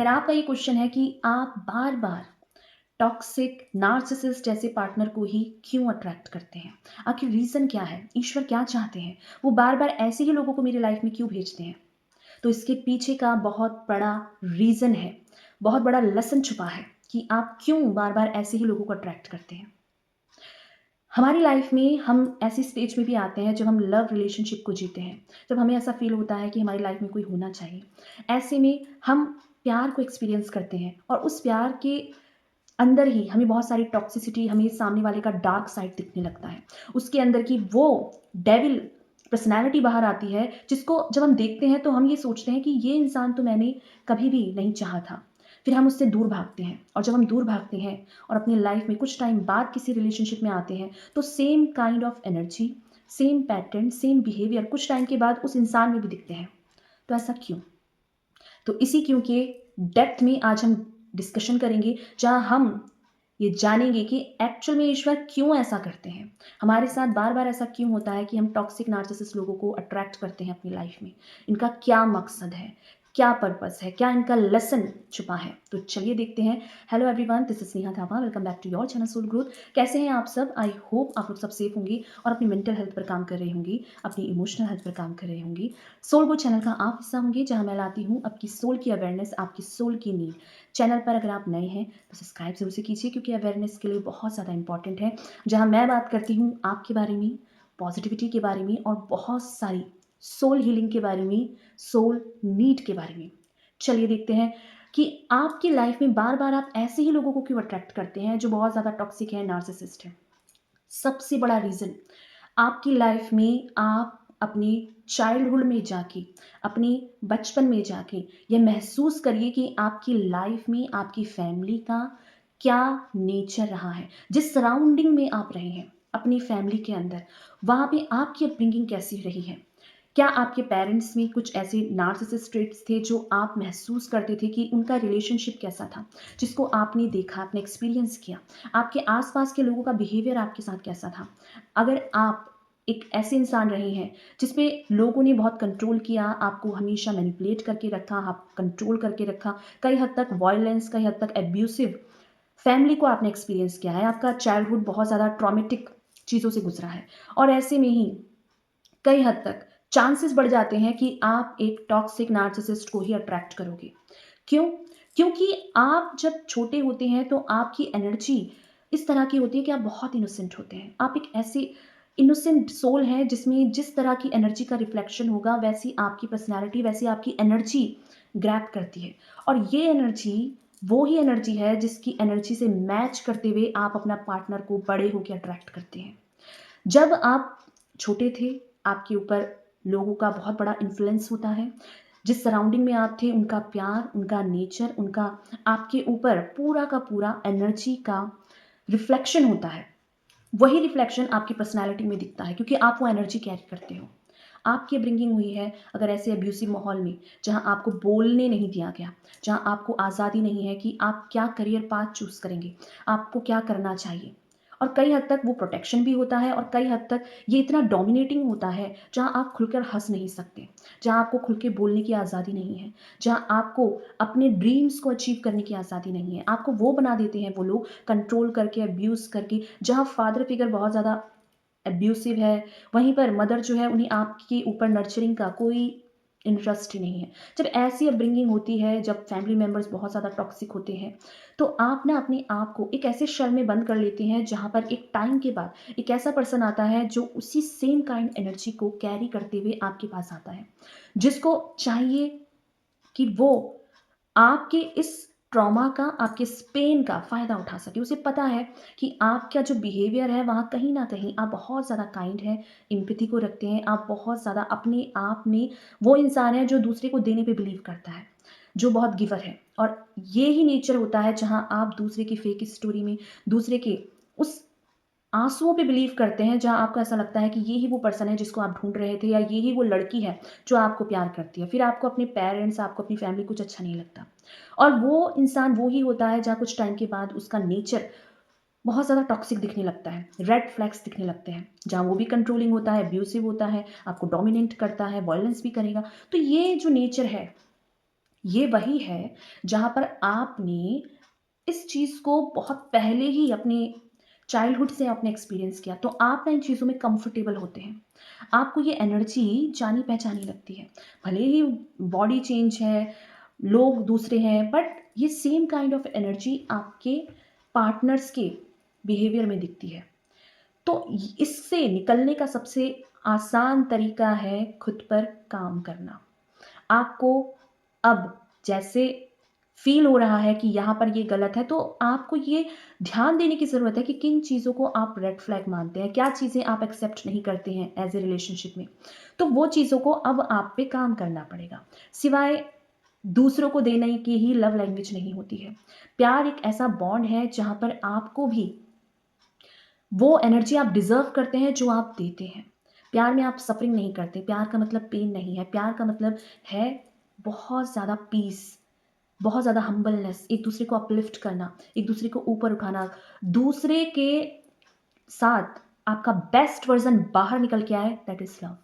अगर आपका ये क्वेश्चन है कि आप बार-बार टॉक्सिक नार्सिसिस्ट जैसे पार्टनर को ही क्यों अट्रैक्ट करते हैं? आखिर रीज़न क्या है? ईश्वर क्या चाहते हैं? वो बार-बार ऐसे ही लोगों को मेरी लाइफ़ में क्यों भेजते हैं? तो इसके पीछे का बहुत बड़ा रीज़न है, बहुत बड़ा लेसन छुपा है कि आप क्यों बार-बार ऐसे ही लोगों को अट्रैक्ट करते हैं। हमारी लाइफ में हम ऐसी स्टेज में भी आते हैं जब हम लव रिलेशनशिप को जीते हैं, जब हमें ऐसा फ़ील होता है कि हमारी लाइफ में कोई होना चाहिए। ऐसे में हम प्यार को एक्सपीरियंस करते हैं और उस प्यार के अंदर ही हमें बहुत सारी टॉक्सिसिटी, हमें सामने वाले का डार्क साइड दिखने लगता है। उसके अंदर की वो डेविल पर्सनैलिटी बाहर आती है, जिसको जब हम देखते हैं तो हम ये सोचते हैं कि ये इंसान तो मैंने कभी भी नहीं चाहा था। फिर हम उससे दूर भागते हैं और जब हम दूर भागते हैं और अपनी लाइफ में कुछ टाइम बाद किसी रिलेशनशिप में आते हैं, तो same kind of energy, same pattern, same behaviour कुछ टाइम के बाद उस इंसान में भी दिखते हैं। तो ऐसा क्यों? तो इसी क्यों के डेप्थ में आज हम डिस्कशन करेंगे, जहाँ हम ये जानेंगे कि एक्चुअल में ईश्वर क्यों ऐसा करते हैं। हमारे साथ बार-बार ऐसा क्यों होता है कि हम टॉक्सिक नार्सिसिस्ट लोगों को अट्रैक्ट करते हैं अपनी लाइफ में। इनका क्या मकसद है? क्या पर्पस है? क्या इनका लेसन छुपा है? तो चलिए देखते हैं। Hello everyone, this is Sneha Thapa, welcome back to your channel soul growth. कैसे हैं आप सब? आई होप आप लोग सब सेफ होंगे और अपनी मेंटल हेल्थ पर काम कर रहे होंगे, अपनी इमोशनल हेल्थ पर काम कर रहे होंगे। सोल ग्रोथ चैनल का आप हिस्सा होंगे, जहाँ मैं लाती हूँ आपकी सोल की अवेयरनेस, आपकी सोल की नीड। चैनल पर अगर आप नए हैं तो सब्सक्राइब ज़रूर से कीजिए, क्योंकि अवेयरनेस के लिए बहुत ज़्यादा इंपॉर्टेंट है, जहाँ मैं बात करती हूँ आपके बारे में, पॉजिटिविटी के बारे में और बहुत सारी सोल हीलिंग के बारे में, सोल नीड के बारे में। चलिए देखते हैं कि आपकी लाइफ में बार-बार आप ऐसे ही लोगों को क्यों अट्रैक्ट करते हैं जो बहुत ज़्यादा टॉक्सिक है, नार्सिसिस्ट है। सबसे बड़ा रीज़न, आपकी लाइफ में आप अपने चाइल्डहुड में जाके, अपने बचपन में जाके ये महसूस करिए कि आपकी लाइफ में आपकी फैमिली का क्या नेचर रहा है। जिस सराउंडिंग में आप रहे हैं अपनी फैमिली के अंदर, वहाँ पे आपकी अपब्रिंगिंग कैसी रही है। क्या आपके पेरेंट्स में कुछ ऐसे नार्सिसिस्ट ट्रेट्स थे जो आप महसूस करते थे कि उनका रिलेशनशिप कैसा था, जिसको आपने देखा, आपने एक्सपीरियंस किया। आपके आसपास के लोगों का बिहेवियर आपके साथ कैसा था। अगर आप एक ऐसे इंसान रहे हैं जिस पे लोगों ने बहुत कंट्रोल किया, आपको हमेशा मैनिपुलेट करके रखा, आप कंट्रोल करके रखा, कई हद तक वायलेंस, कई हद तक एब्यूसिव फैमिली को आपने एक्सपीरियंस किया है, आपका चाइल्डहुड बहुत ज़्यादा ट्रॉमेटिक चीज़ों से गुजरा है, और ऐसे में ही कई हद तक चांसेस बढ़ जाते हैं कि आप एक टॉक्सिक नार्सिसिस्ट को ही अट्रैक्ट करोगे। क्यों? क्योंकि आप जब छोटे होते हैं तो आपकी एनर्जी इस तरह की होती है कि आप बहुत इनोसेंट होते हैं। आप एक ऐसे इनोसेंट सोल हैं जिसमें जिस तरह की एनर्जी का रिफ्लेक्शन होगा, वैसी आपकी पर्सनैलिटी, वैसी आपकी एनर्जी ग्रैब करती है। और ये एनर्जी वो ही एनर्जी है जिसकी एनर्जी से मैच करते हुए आप अपना पार्टनर को बड़े होके अट्रैक्ट करते हैं। जब आप छोटे थे, आपके ऊपर लोगों का बहुत बड़ा इन्फ्लुएंस होता है। जिस सराउंडिंग में आप थे, उनका प्यार, उनका नेचर, उनका आपके ऊपर पूरा का पूरा एनर्जी का रिफ्लेक्शन होता है। वही रिफ्लेक्शन आपकी पर्सनैलिटी में दिखता है, क्योंकि आप वो एनर्जी कैरी करते हो। आपकी ब्रिंगिंग हुई है अगर ऐसे अब्यूसिव माहौल में, जहाँ आपको बोलने नहीं दिया गया, जहाँ आपको आज़ादी नहीं है कि आप क्या करियर पाथ चूज़ करेंगे, आपको क्या करना चाहिए। और कई हद तक वो प्रोटेक्शन भी होता है और कई हद तक ये इतना डोमिनेटिंग होता है, जहाँ आप खुलकर हँस नहीं सकते, जहाँ आपको खुल के बोलने की आज़ादी नहीं है, जहाँ आपको अपने ड्रीम्स को अचीव करने की आज़ादी नहीं है। आपको वो बना देते हैं वो लोग कंट्रोल करके, अब्यूज़ करके, जहाँ फादर फिगर बहुत ज़्यादा एब्यूसिव है, वहीं पर मदर जो है उन्हें आपके ऊपर नर्चरिंग का कोई इंटरेस्ट ही नहीं है। जब ऐसी अपब्रिंगिंग होती है, जब फैमिली मेंबर्स बहुत ज़्यादा टॉक्सिक होते हैं, तो आप ना अपने आप को एक ऐसे शेल में बंद कर लेते हैं, जहाँ पर एक टाइम के बाद एक ऐसा पर्सन आता है जो उसी सेम काइंड एनर्जी को कैरी करते हुए आपके पास आता है। जिसको चाहिए कि वो आपके इस ट्रॉमा का, आपके इस पेन का फ़ायदा उठा सके। उसे पता है कि आपका जो बिहेवियर है वहाँ कहीं न कहीं आप बहुत ज़्यादा काइंड हैं, एम्पैथी को रखते हैं, आप बहुत ज़्यादा अपने आप में वो इंसान है जो दूसरे को देने पे बिलीव करता है, जो बहुत गिवर है। और ये ही नेचर होता है जहाँ आप दूसरे की फेक स्टोरी में, दूसरे के उस आँसुओं पे बिलीव करते हैं, जहाँ आपको ऐसा लगता है कि ये ही वो पर्सन है जिसको आप ढूँढ रहे थे, या ये ही वो लड़की है जो आपको प्यार करती है। फिर आपको अपने पेरेंट्स, आपको अपनी फैमिली कुछ अच्छा नहीं लगता। और वो इंसान वो ही होता है जहाँ कुछ टाइम के बाद उसका नेचर बहुत ज़्यादा टॉक्सिक दिखने लगता है, रेड फ्लैग्स दिखने लगते हैं, जहाँ वो भी कंट्रोलिंग होता है, अब्यूसिव होता है, आपको डोमिनेट करता है, वायलेंस भी करेगा। तो ये जो नेचर है, ये वही है जहाँ पर आपने इस चीज़ को बहुत पहले ही अपने चाइल्डहुड से आपने एक्सपीरियंस किया, तो आप ना इन चीज़ों में कंफर्टेबल होते हैं। आपको ये एनर्जी जानी-पहचानी लगती है। भले ही बॉडी चेंज है, लोग दूसरे हैं, बट ये सेम काइंड ऑफ एनर्जी आपके पार्टनर्स के बिहेवियर में दिखती है। तो इससे निकलने का सबसे आसान तरीका है खुद पर काम करना। आपको अब जैसे फ़ील हो रहा है कि यहाँ पर ये गलत है, तो आपको ये ध्यान देने की ज़रूरत है कि किन चीज़ों को आप रेड फ्लैग मानते हैं, क्या चीज़ें आप एक्सेप्ट नहीं करते हैं एज़ ए रिलेशनशिप में। तो वो चीज़ों को अब आप पे काम करना पड़ेगा। सिवाय दूसरों को देने की ही लव लैंग्वेज नहीं होती है। प्यार एक ऐसा बॉन्ड है जहाँ पर आपको भी वो एनर्जी आप डिज़र्व करते हैं जो आप देते हैं। प्यार में आप सफ़रिंग नहीं करते, प्यार का मतलब पेन नहीं है, प्यार का मतलब है बहुत ज़्यादा पीस, बहुत ज़्यादा हम्बलनेस, एक दूसरे को अपलिफ्ट करना, एक दूसरे को ऊपर उठाना, दूसरे के साथ आपका बेस्ट वर्ज़न बाहर निकल के आए, दैट इज़ लव।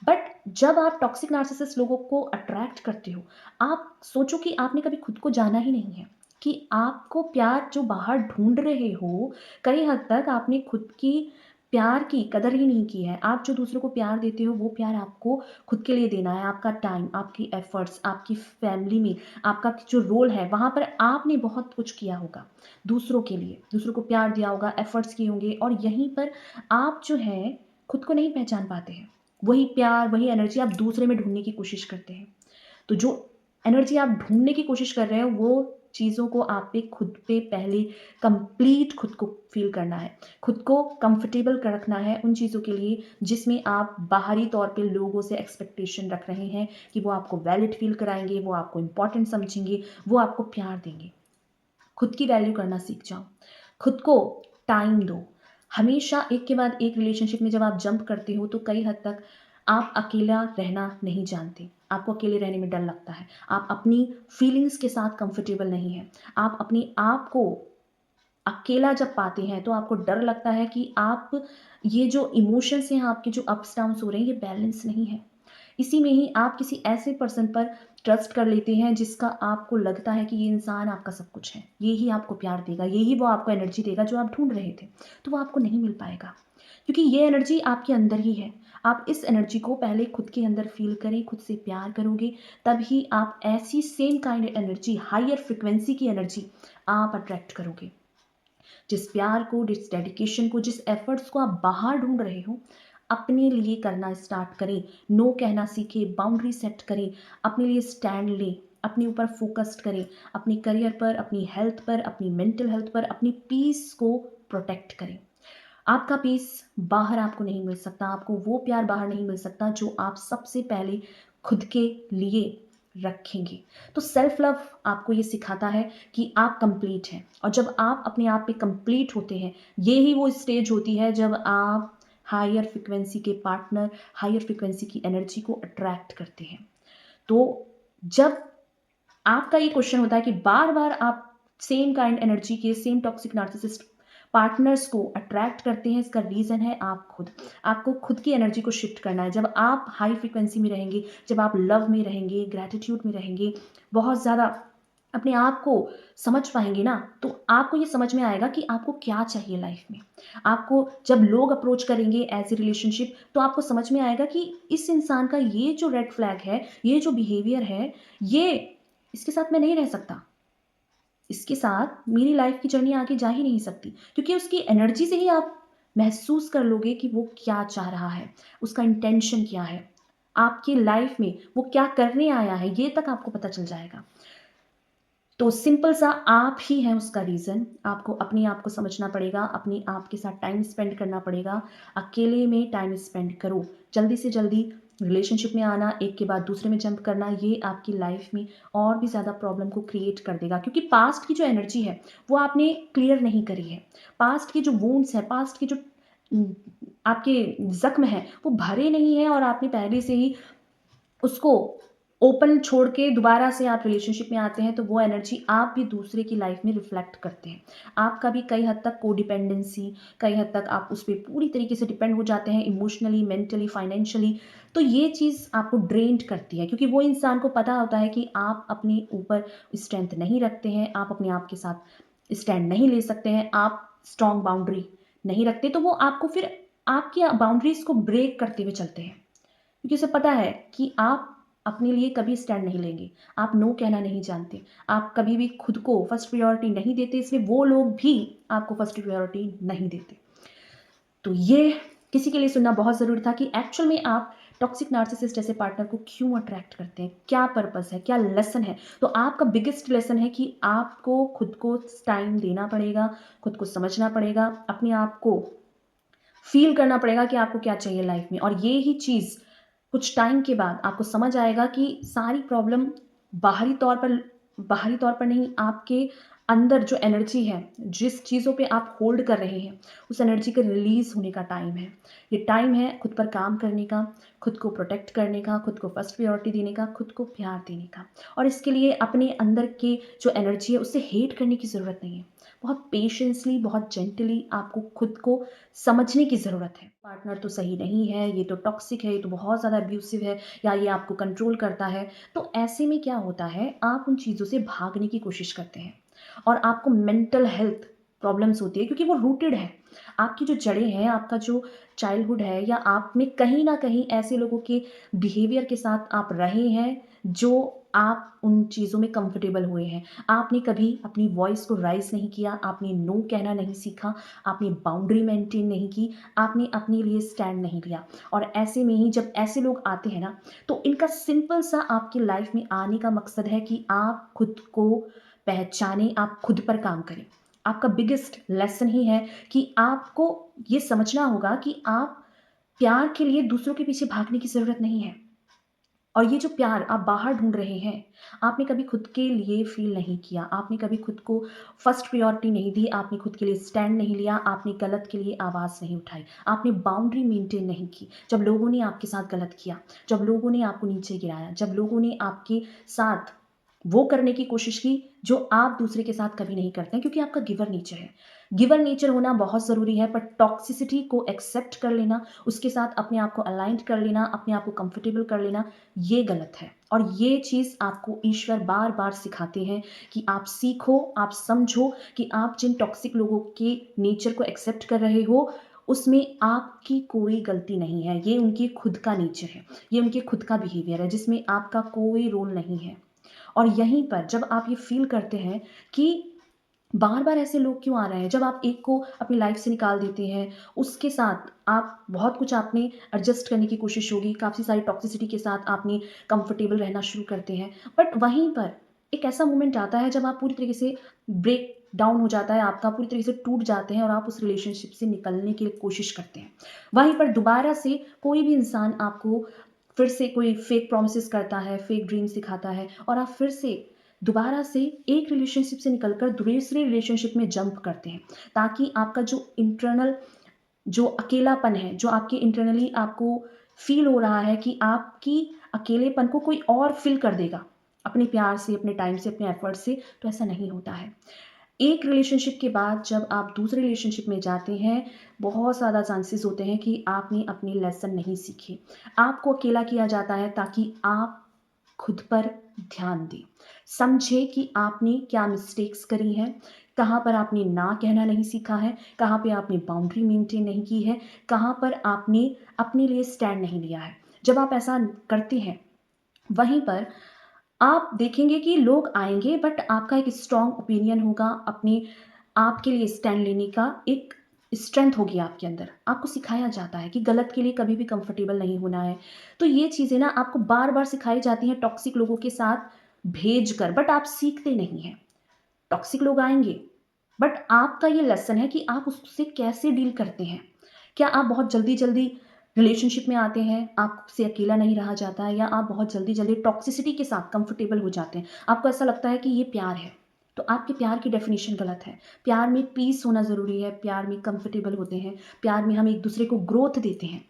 बट जब आप टॉक्सिक नार्सिसिस्ट लोगों को अट्रैक्ट करते हो, आप सोचो कि आपने कभी खुद को जाना ही नहीं है, कि आपको प्यार जो बाहर ढूँढ रहे हो, कई हद तक आपने खुद की प्यार की कदर ही नहीं की है। आप जो दूसरों को प्यार देते हो, वो प्यार आपको खुद के लिए देना है, आपका टाइम, आपकी एफर्ट्स, आपकी फैमिली में, आपका जो रोल है, वहाँ पर आपने बहुत कुछ किया होगा दूसरों के लिए, दूसरों को प्यार दिया होगा, एफर्ट्स किए होंगे और यहीं पर आप जो है, खुद को नहीं पहचान पाते हैं। वही प्यार, वही एनर्जी आप दूसरे में ढूँढने की कोशिश करते हैं। तो जो एनर्जी आप ढूँढने की कोशिश कर रहे हो, वो चीज़ों को आप पे खुद पे पहले कंप्लीट खुद को फ़ील करना है। खुद को कंफर्टेबल कर रखना है उन चीज़ों के लिए, जिसमें आप बाहरी तौर पे लोगों से एक्सपेक्टेशन रख रहे हैं कि वो आपको वैलिड फ़ील कराएँगे, वो आपको इम्पोर्टेंट समझेंगे, वो आपको प्यार देंगे। खुद की वैल्यू करना सीख जाओ। खुद को टाइम दो। हमेशा एक के बाद एक रिलेशनशिप में जब आप जंप करते हो तो कई हद तक आप अकेला रहना नहीं जानते। आपको अकेले रहने में डर लगता है। आप अपनी फीलिंग्स के साथ कंफर्टेबल नहीं हैं। आप अपने आप को अकेला जब पाते हैं तो आपको डर लगता है कि आप ये जो इमोशंस हैं आपके जो अप्स डाउन्स हो रहे हैं ये बैलेंस नहीं है। इसी में ही आप किसी ऐसे पर्सन पर ट्रस्ट कर लेते हैं जिसका आपको लगता है कि ये इंसान आपका सब कुछ है। ये ही आपको प्यार देगा, ये ही वो आपको एनर्जी देगा जो आप ढूँढ रहे थे। तो वो आपको नहीं मिल पाएगा क्योंकि ये एनर्जी आपके अंदर ही है। आप इस एनर्जी को पहले खुद के अंदर फ़ील करें, खुद से प्यार करोगे तभी आप ऐसी same kind energy, higher frequency की एनर्जी आप अट्रैक्ट करोगे। जिस प्यार को, जिस डेडिकेशन को, जिस एफर्ट्स को आप बाहर ढूँढ रहे हो, अपने लिए करना स्टार्ट करें। नो कहना सीखें, बाउंड्री सेट करें, अपने लिए स्टैंड लें, अपने ऊपर फ़ोकस्ड करें, अपने करियर पर, अपनी हेल्थ पर, अपनी मेंटल हेल्थ पर, अपनी पीस को प्रोटेक्ट करें। आपका पीस बाहर आपको नहीं मिल सकता, आपको वो प्यार बाहर नहीं मिल सकता जो आप सबसे पहले खुद के लिए रखेंगे। तो सेल्फ लव आपको ये सिखाता है कि आप कंप्लीट हैं और जब आप अपने आप पे कंप्लीट होते हैं, ये ही वो स्टेज होती है जब आप हायर फ्रीक्वेंसी के पार्टनर, हायर फ्रीक्वेंसी की एनर्जी को अट्रैक्ट करते हैं। तो जब आपका ये क्वेश्चन होता है कि बार-बार आप सेम काइंड एनर्जी के सेम टॉक्सिक नार्सिसिस्ट पार्टनर्स को अट्रैक्ट करते हैं, इसका रीज़न है आप खुद। आपको खुद की एनर्जी को शिफ्ट करना है। जब आप हाई फ्रीक्वेंसी में रहेंगे, जब आप लव में रहेंगे, ग्रैटिट्यूड में रहेंगे, बहुत ज़्यादा अपने आप को समझ पाएँगे ना, तो आपको ये समझ में आएगा कि आपको क्या चाहिए लाइफ़ में। आपको जब लोग अप्रोच करेंगे एज़ ए रिलेशनशिप, तो आपको समझ में आएगा कि इस इंसान का ये जो रेड फ्लैग है, ये जो बिहेवियर है, ये इसके साथ मैं नहीं रह सकता। इसके साथ मेरी लाइफ़ की जर्नी आगे जा ही नहीं सकती क्योंकि उसकी एनर्जी से ही आप महसूस कर लोगे कि वो क्या चाह रहा है, उसका इंटेंशन क्या है, आपकी लाइफ़ में वो क्या करने आया है, ये तक आपको पता चल जाएगा। तो सिंपल सा आप ही हैं उसका रीज़न। आपको अपने आप को समझना पड़ेगा, अपने आप के साथ टाइम स्पेंड करना पड़ेगा। अकेले में टाइम स्पेंड करो। जल्दी से जल्दी रिलेशनशिप में आना, एक के बाद दूसरे में जंप करना, ये आपकी लाइफ़ में और भी ज़्यादा प्रॉब्लम को क्रिएट कर देगा क्योंकि पास्ट की जो एनर्जी है, वो आपने क्लियर नहीं करी है। पास्ट के जो वुंड्स हैं, पास्ट के जो उम, आपके ज़ख्म हैं, वो भरे नहीं हैं और आपने पहले से ही उसको ओपन छोड़ के दोबारा से आप रिलेशनशिप में आते हैं, तो वो एनर्जी आप भी दूसरे की लाइफ में रिफ्लेक्ट करते हैं। आपका भी कई हद तक कोडिपेंडेंसी, कई हद तक आप उस पे पूरी तरीके से डिपेंड हो जाते हैं इमोशनली, मेंटली, फाइनेंशियली। तो ये चीज़ आपको ड्रेन्ड करती है, क्योंकि वो इंसान को पता होता है कि आप अपने ऊपर स्ट्रेंथ नहीं रखते हैं, आप अपने आप के साथ स्टैंड नहीं ले सकते हैं, आप स्ट्रॉन्ग बाउंड्री नहीं रखते, तो वो आपको फिर आपकी बाउंड्रीज़ को ब्रेक करते हुए चलते हैं। क्योंकि उसे पता है कि आप अपने लिए कभी स्टैंड नहीं लेंगे, आप नो कहना नहीं जानते, आप कभी भी खुद को फर्स्ट प्रायोरिटी नहीं देते, इसलिए वो लोग भी आपको फर्स्ट प्रायोरिटी नहीं देते। तो ये किसी के लिए सुनना बहुत ज़रूरी था कि एक्चुअल में आप टॉक्सिक नार्सिसिस्ट जैसे पार्टनर को क्यों अट्रैक्ट करते हैं, क्या पर्पस है, क्या लेसन है। तो आपका बिगेस्ट लेसन है कि आपको खुद को टाइम देना पड़ेगा, खुद को समझना पड़ेगा, अपने आप को फील करना पड़ेगा कि आपको क्या चाहिए लाइफ में। और ये ही चीज़ कुछ टाइम के बाद आपको समझ आएगा कि सारी प्रॉब्लम बाहरी तौर पर बाहरी तौर पर नहीं, आपके अंदर जो एनर्जी है, जिस चीज़ों पे आप होल्ड कर रहे हैं, उस एनर्जी के रिलीज़ होने का टाइम है। ये टाइम है खुद पर काम करने का, खुद को प्रोटेक्ट करने का, खुद को फर्स्ट प्रायोरिटी देने का, खुद को प्यार देने का। और इसके लिए अपने अंदर की जो एनर्जी है, उससे हेट करने की ज़रूरत नहीं है। बहुत पेशेंसली, बहुत जेंटली आपको खुद को समझने की ज़रूरत है। पार्टनर तो सही नहीं है, ये तो टॉक्सिक है, ये तो बहुत ज़्यादा अब्यूसिव है, या ये आपको कंट्रोल करता है। तो ऐसे में क्या होता है, आप उन चीज़ों से भागने की कोशिश करते हैं और आपको मेंटल हेल्थ प्रॉब्लम्स होती है, क्योंकि वो रूटेड है। आपकी जो जड़ें हैं, आपका जो चाइल्डहुड है, या आप में कहीं न कहीं ऐसे लोगों के बिहेवियर के साथ आप रहे हैं, जो आप उन चीज़ों में कंफर्टेबल हुए हैं। आपने कभी अपनी वॉइस को राइज़ नहीं किया, आपने नो कहना नहीं सीखा, आपने बाउंड्री मेंटेन नहीं की, आपने अपने लिए स्टैंड नहीं लिया। और ऐसे में ही जब ऐसे लोग आते हैं ना, तो इनका सिंपल सा आपकी लाइफ में आने का मकसद है कि आप खुद को पहचानें, आप खुद पर काम करें। आपका बिगेस्ट लेसन ही है कि आपको ये समझना होगा कि आप प्यार के लिए दूसरों के पीछे भागने की ज़रूरत नहीं है। और ये जो प्यार आप बाहर ढूँढ रहे हैं, आपने कभी खुद के लिए फ़ील नहीं किया, आपने कभी खुद को फर्स्ट प्रायोरिटी नहीं दी, आपने खुद के लिए स्टैंड नहीं लिया, आपने गलत के लिए आवाज़ नहीं उठाई, आपने बाउंड्री मेंटेन नहीं की। जब लोगों ने आपके साथ गलत किया, जब लोगों ने आपको नीचे गिराया, जब लोगों ने आपके साथ वो करने की कोशिश की जो आप दूसरे के साथ कभी नहीं करते हैं, क्योंकि आपका गिवर नेचर है। गिवर नेचर होना बहुत ज़रूरी है, पर टॉक्सिसिटी को एक्सेप्ट कर लेना, उसके साथ अपने आप को अलाइन्ड कर लेना, अपने आप को कंफर्टेबल कर लेना, ये गलत है। और ये चीज़ आपको ईश्वर बार-बार सिखाते हैं कि आप सीखो, आप समझो कि आप जिन टॉक्सिक लोगों के नेचर को एक्सेप्ट कर रहे हो, उसमें आपकी कोई गलती नहीं है। ये उनके खुद का नेचर है, ये उनके खुद का बिहेवियर है, जिसमें आपका कोई रोल नहीं है। और यहीं पर जब आप ये फ़ील करते हैं कि बार-बार ऐसे लोग क्यों आ रहे हैं, जब आप एक को अपनी लाइफ़ से निकाल देते हैं, उसके साथ आप बहुत कुछ आपने एडजस्ट करने की कोशिश होगी, काफ़ी सारी टॉक्सिसिटी के साथ आपने कंफर्टेबल रहना शुरू करते हैं। बट वहीं पर एक ऐसा मोमेंट आता है जब आप पूरी तरीके से ब्रेक डाउन हो जाता है आपका, पूरी तरीके से टूट जाते हैं और आप उस रिलेशनशिप से निकलने की कोशिश करते हैं। वहीं पर दोबारा से कोई भी इंसान आपको फिर से कोई फेक प्रॉमिसेस करता है, फेक ड्रीम्स दिखाता है, और आप फिर से दोबारा से एक रिलेशनशिप से निकलकर दूसरे रिलेशनशिप में जंप करते हैं, ताकि आपका जो इंटरनल जो अकेलापन है, जो आपके इंटरनली आपको फ़ील हो रहा है कि आपकी अकेलेपन को कोई और फ़िल कर देगा, अपने प्यार से, अपने टाइम से, अपने एफ़र्ट से, तो ऐसा नहीं होता है। एक रिलेशनशिप के बाद जब आप दूसरे रिलेशनशिप में जाते हैं, बहुत ज़्यादा चांसेस होते हैं कि आपने अपने लेसन नहीं सीखे। आपको अकेला किया जाता है ताकि आप खुद पर ध्यान दें। समझें कि आपने क्या मिस्टेक्स करी हैं, कहाँ पर आपने ना कहना नहीं सीखा है, कहाँ पे आपने बाउंड्री मेंटेन नहीं की है, कहाँ पर आपने अपने लिए स्टैंड नहीं लिया है। जब आप ऐसा करते हैं, वहीं पर आप देखेंगे कि लोग आएँगे, बट आपका एक स्ट्रॉन्ग ओपिनियन होगा, अपने आप के लिए स्टैंड लेने का एक स्ट्रेंथ होगी आपके अंदर। आपको सिखाया जाता है कि गलत के लिए कभी भी कंफर्टेबल नहीं होना है। तो ये चीज़ें ना आपको बार-बार सिखाई जाती हैं टॉक्सिक लोगों के साथ भेजकर, बट आप सीखते नहीं हैं। टॉक्सिक लोग आएँगे, बट आपका ये लेसन है कि आप उससे कैसे डील करते हैं। क्या आप बहुत जल्दी-जल्दी रिलेशनशिप में आते हैं, आपसे अकेला नहीं रहा जाता है, या आप बहुत जल्दी-जल्दी टॉक्सिसिटी के साथ कंफर्टेबल हो जाते हैं। आपको ऐसा लगता है कि ये प्यार है, तो आपके प्यार की डेफ़िनिशन गलत है। प्यार में पीस होना ज़रूरी है, प्यार में कंफर्टेबल होते हैं, प्यार में हम एक-दूसरे को ग्रोथ देते हैं,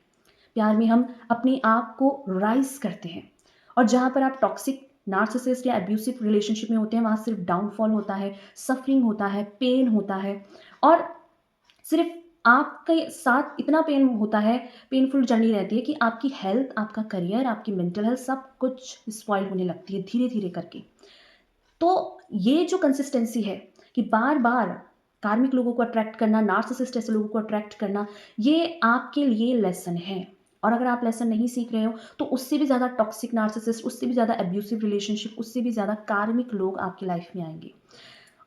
प्यार में हम अपने आप को राइज़ करते हैं। और जहाँ पर आप टॉक्सिक नार्सिसिस्ट या अब्यूसिव रिलेशनशिप में होते हैं, वहाँ सिर्फ डाउनफॉल होता है, सफरिंग होता है, पेन होता है और सिर्फ आपके साथ इतना पेन होता है, पेनफुल जर्नी रहती है कि आपकी हेल्थ, आपका करियर, आपकी मेंटल हेल्थ सब कुछ स्पॉइल होने लगती है धीरे-धीरे करके। तो ये जो कंसिस्टेंसी है कि बार-बार कार्मिक लोगों को अट्रैक्ट करना, नार्सिसिस्ट ऐसे लोगों को अट्रैक्ट करना, ये आपके लिए लेसन है। और अगर आप लेसन नहीं सीख रहे हो, तो उससे भी ज़्यादा टॉक्सिक नार्सिसिस्ट, उससे भी ज़्यादा अब्यूसिव रिलेशनशिप, उससे भी ज़्यादा कार्मिक लोग आपकी लाइफ में आएँगे।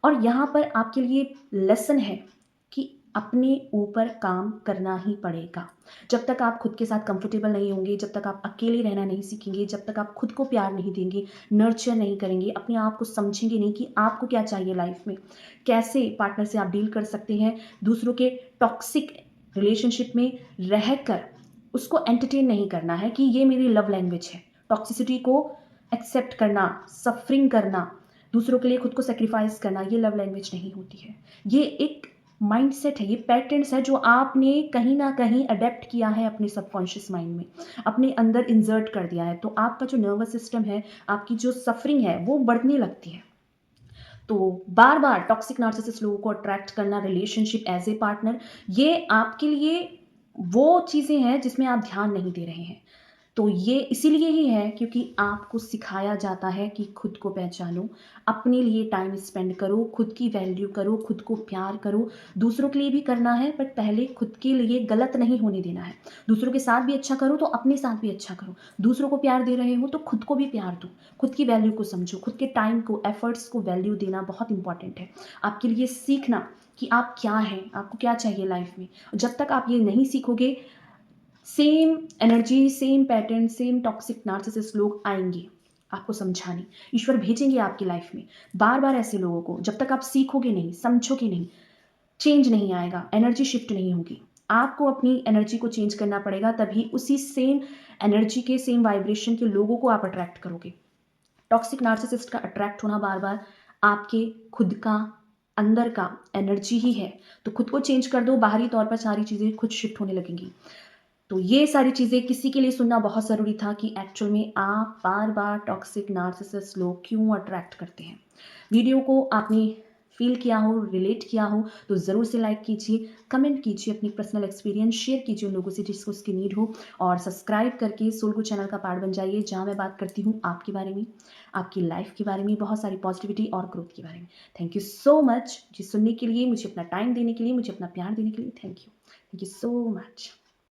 और यहाँ पर आपके लिए लेसन है कि अपने ऊपर काम करना ही पड़ेगा। जब तक आप खुद के साथ कंफर्टेबल नहीं होंगे, जब तक आप अकेले रहना नहीं सीखेंगे, जब तक आप खुद को प्यार नहीं देंगे, नर्चर नहीं करेंगे, अपने आप को समझेंगे नहीं कि आपको क्या चाहिए लाइफ में, कैसे पार्टनर से आप डील कर सकते हैं, दूसरों के टॉक्सिक रिलेशनशिप में रहकर उसको एंटरटेन नहीं करना है कि ये मेरी लव लैंग्वेज है। टॉक्सिसिटी को एक्सेप्ट करना, सफ़रिंग करना, दूसरों के लिए खुद को सैक्रिफाइस करना, ये लव लैंग्वेज नहीं होती है। ये एक माइंडसेट है, ये पैटर्न्स है जो आपने कहीं न कहीं अडैप्ट किया है अपने सबकॉन्शियस माइंड में, अपने अंदर इंसर्ट कर दिया है। तो आपका जो नर्वस सिस्टम है, आपकी जो सफ़रिंग है, वो बढ़ने लगती है। तो बार-बार टॉक्सिक नार्सिसिस्ट लोगों को अट्रैक्ट करना, रिलेशनशिप एज़ ए पार्टनर, ये आपके लिए वो चीज़ें हैं जिसमें आप ध्यान नहीं दे रहे हैं। तो ये इसीलिए ही है क्योंकि आपको सिखाया जाता है कि खुद को पहचानो, अपने लिए टाइम स्पेंड करो, खुद की वैल्यू करो, खुद को प्यार करो। दूसरों के लिए भी करना है बट पहले खुद के लिए गलत नहीं होने देना है। दूसरों के साथ भी अच्छा करो तो अपने साथ भी अच्छा करो। दूसरों को प्यार दे रहे हो तो खुद को भी प्यार दो। खुद की वैल्यू को समझो, खुद के टाइम को, एफर्ट्स को वैल्यू देना बहुत इंपॉर्टेंट है। आपके लिए सीखना कि आप क्या हैं, आपको क्या चाहिए लाइफ में। जब तक आप ये नहीं सीखोगे, same energy, same pattern, same toxic narcissist लोग आएँगे आपको समझाने। ईश्वर भेजेंगे आपकी लाइफ में बार-बार ऐसे लोगों को। जब तक आप सीखोगे नहीं, समझोगे नहीं, चेंज नहीं आएगा, एनर्जी शिफ्ट नहीं होगी। आपको अपनी एनर्जी को चेंज करना पड़ेगा, तभी उसी सेम एनर्जी के, सेम वाइब्रेशन के लोगों को आप अट्रैक्ट करोगे। टॉक्सिक नार्सिसिस्ट का अट्रैक्ट होना बार-बार आपके खुद का, अंदर का एनर्जी ही है। तो खुद को चेंज कर दो, बाहरी तौर पर सारी चीज़ें खुद शिफ्ट होने लगेंगी। तो ये सारी चीज़ें किसी के लिए सुनना बहुत ज़रूरी था कि एक्चुअल में आप बार-बार टॉक्सिक नार्सिसिस्ट लोग क्यों अट्रैक्ट करते हैं। वीडियो को आपने फ़ील किया हो, रिलेट किया हो तो ज़रूर से लाइक कीजिए, कमेंट कीजिए, अपनी पर्सनल एक्सपीरियंस शेयर कीजिए उन लोगों से जिसको उसकी नीड हो और सब्सक्राइब करके सोल गुड चैनल का पार्ट बन जाइए जहाँ मैं बात करती हूँ आपके बारे में, आपकी लाइफ़ के बारे में, बहुत सारी पॉजिटिविटी और ग्रोथ के बारे में। थैंक यू सो मच मुझे सुनने के लिए, मुझे अपना टाइम देने के लिए, मुझे अपना प्यार देने के लिए। Thank you. Thank you so much.